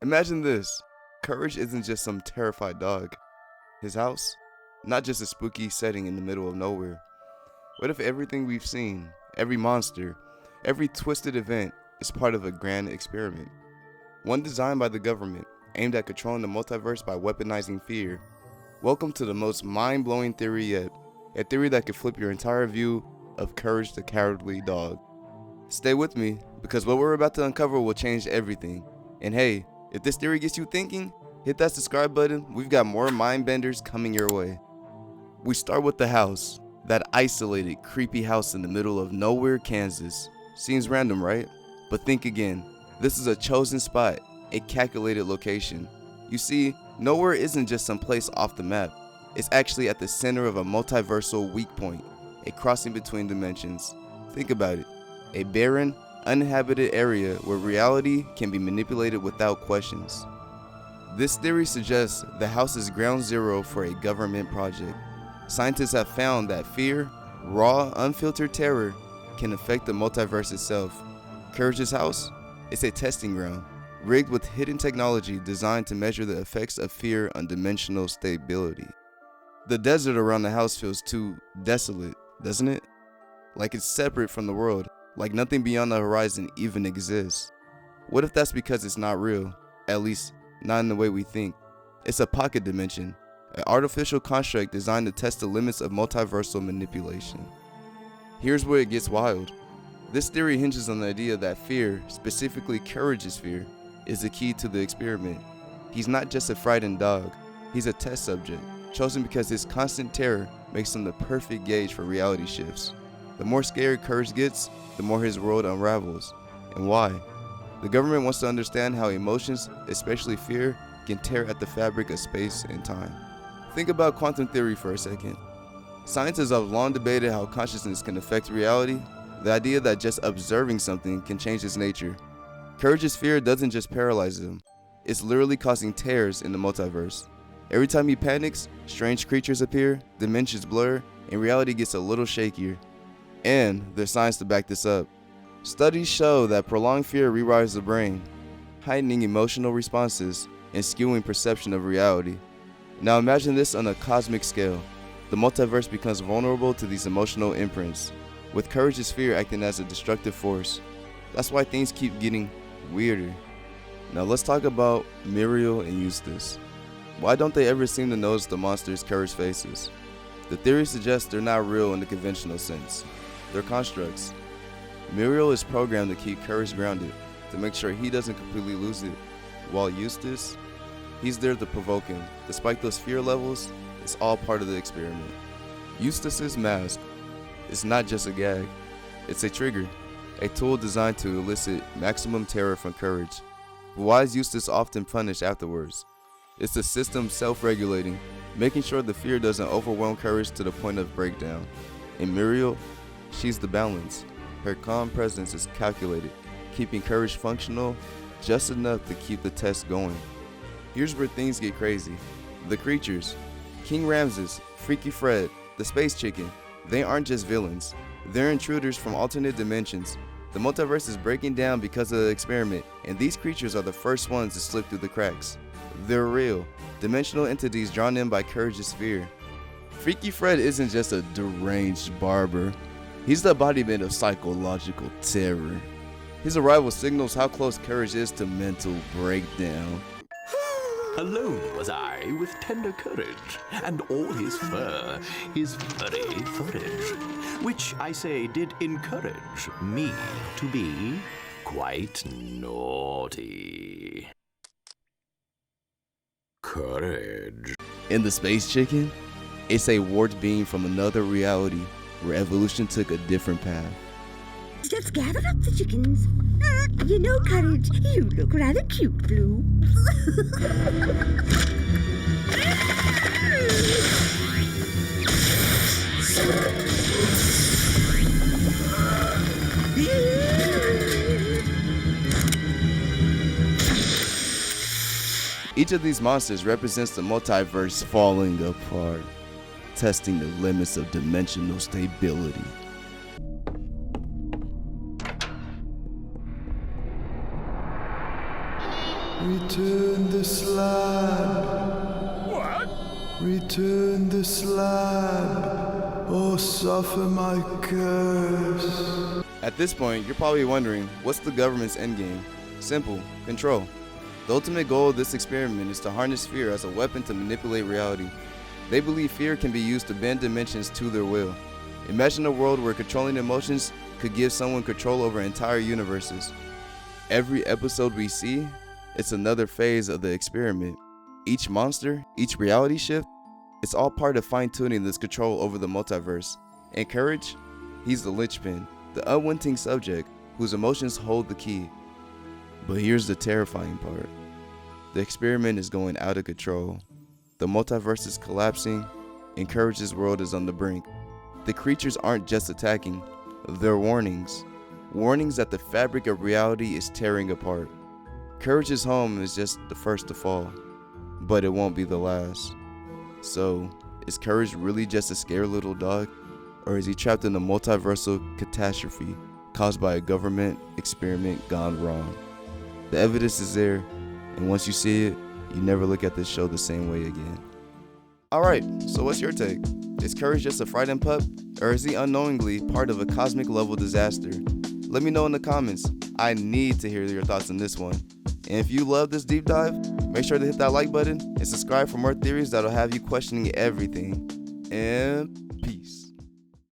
Imagine this. Courage isn't just some terrified dog. His house? Not just a spooky setting in the middle of nowhere. What if everything we've seen, every monster, every twisted event is part of a grand experiment? One designed by the government, aimed at controlling the multiverse by weaponizing fear. Welcome to the most mind-blowing theory yet. A theory that could flip your entire view of Courage the Cowardly Dog. Stay with me, because what we're about to uncover will change everything. And hey, if this theory gets you thinking, hit that subscribe button. We've got more mind benders coming your way. We start with the house. That isolated, creepy house in the middle of nowhere, Kansas. Seems random, right? But think again. This is a chosen spot, a calculated location. You see, nowhere isn't just some place off the map. It's actually at the center of a multiversal weak point, a crossing between dimensions. Think about it. A barren, uninhabited area where reality can be manipulated without questions. This theory suggests the house is ground zero for a government project. Scientists have found that fear, raw, unfiltered terror, can affect the multiverse itself. Courage's house? It's a testing ground, rigged with hidden technology designed to measure the effects of fear on dimensional stability. The desert around the house feels too desolate, doesn't it? Like it's separate from the world, like nothing beyond the horizon even exists. What if that's because it's not real? At least, not in the way we think. It's a pocket dimension, an artificial construct designed to test the limits of multiversal manipulation. Here's where it gets wild. This theory hinges on the idea that fear, specifically Courage's fear, is the key to the experiment. He's not just a frightened dog, he's a test subject, chosen because his constant terror makes him the perfect gauge for reality shifts. The more scared Courage gets, the more his world unravels. And why? The government wants to understand how emotions, especially fear, can tear at the fabric of space and time. Think about quantum theory for a second. Scientists have long debated how consciousness can affect reality, the idea that just observing something can change its nature. Courage's fear doesn't just paralyze him, it's literally causing tears in the multiverse. Every time he panics, strange creatures appear, dimensions blur, and reality gets a little shakier. And there's science to back this up. Studies show that prolonged fear rewires the brain, heightening emotional responses and skewing perception of reality. Now imagine this on a cosmic scale. The multiverse becomes vulnerable to these emotional imprints, with Courage's fear acting as a destructive force. That's why things keep getting weirder. Now let's talk about Muriel and Eustace. Why don't they ever seem to notice the monsters Courage faces? The theory suggests they're not real in the conventional sense. They're constructs. Muriel is programmed to keep Courage grounded, to make sure he doesn't completely lose it, while Eustace, he's there to provoke him. Despite those fear levels, it's all part of the experiment. Eustace's mask is not just a gag, it's a trigger, a tool designed to elicit maximum terror from Courage. But why is Eustace often punished afterwards? It's the system self-regulating, making sure the fear doesn't overwhelm Courage to the point of breakdown. In Muriel, she's the balance. Her calm presence is calculated, keeping Courage functional just enough to keep the test going. Here's where things get crazy. The creatures, King Ramses, Freaky Fred, the Space Chicken, they aren't just villains. They're intruders from alternate dimensions. The multiverse is breaking down because of the experiment, and these creatures are the first ones to slip through the cracks. They're real, dimensional entities drawn in by Courage's fear. Freaky Fred isn't just a deranged barber. He's the embodiment of psychological terror. His arrival signals how close Courage is to mental breakdown. Alone was I with tender courage, and all his fur, his furry furage, which I say did encourage me to be quite naughty. Courage. In the Space Chicken, it's a warped being from another reality where evolution took a different path. Let's gather up the chickens. You know, Courage, you look rather cute, Blue. Each of these monsters represents the multiverse falling apart, testing the limits of dimensional stability. Return the slab. What? Return the slab, or suffer my curse. At this point, you're probably wondering, what's the government's endgame? Simple, control. The ultimate goal of this experiment is to harness fear as a weapon to manipulate reality. They believe fear can be used to bend dimensions to their will. Imagine a world where controlling emotions could give someone control over entire universes. Every episode we see, it's another phase of the experiment. Each monster, each reality shift, it's all part of fine-tuning this control over the multiverse. And Courage, he's the linchpin, the unwitting subject whose emotions hold the key. But here's the terrifying part. The experiment is going out of control. The multiverse is collapsing, and Courage's world is on the brink. The creatures aren't just attacking, they're warnings. Warnings that the fabric of reality is tearing apart. Courage's home is just the first to fall, but it won't be the last. So, is Courage really just a scared little dog? Or is he trapped in a multiversal catastrophe caused by a government experiment gone wrong? The evidence is there, and once you see it, you never look at this show the same way again. Alright, so what's your take? Is Courage just a frightened pup, or is he unknowingly part of a cosmic level disaster? Let me know in the comments. I need to hear your thoughts on this one. And if you love this deep dive, make sure to hit that like button and subscribe for more theories that'll have you questioning everything. And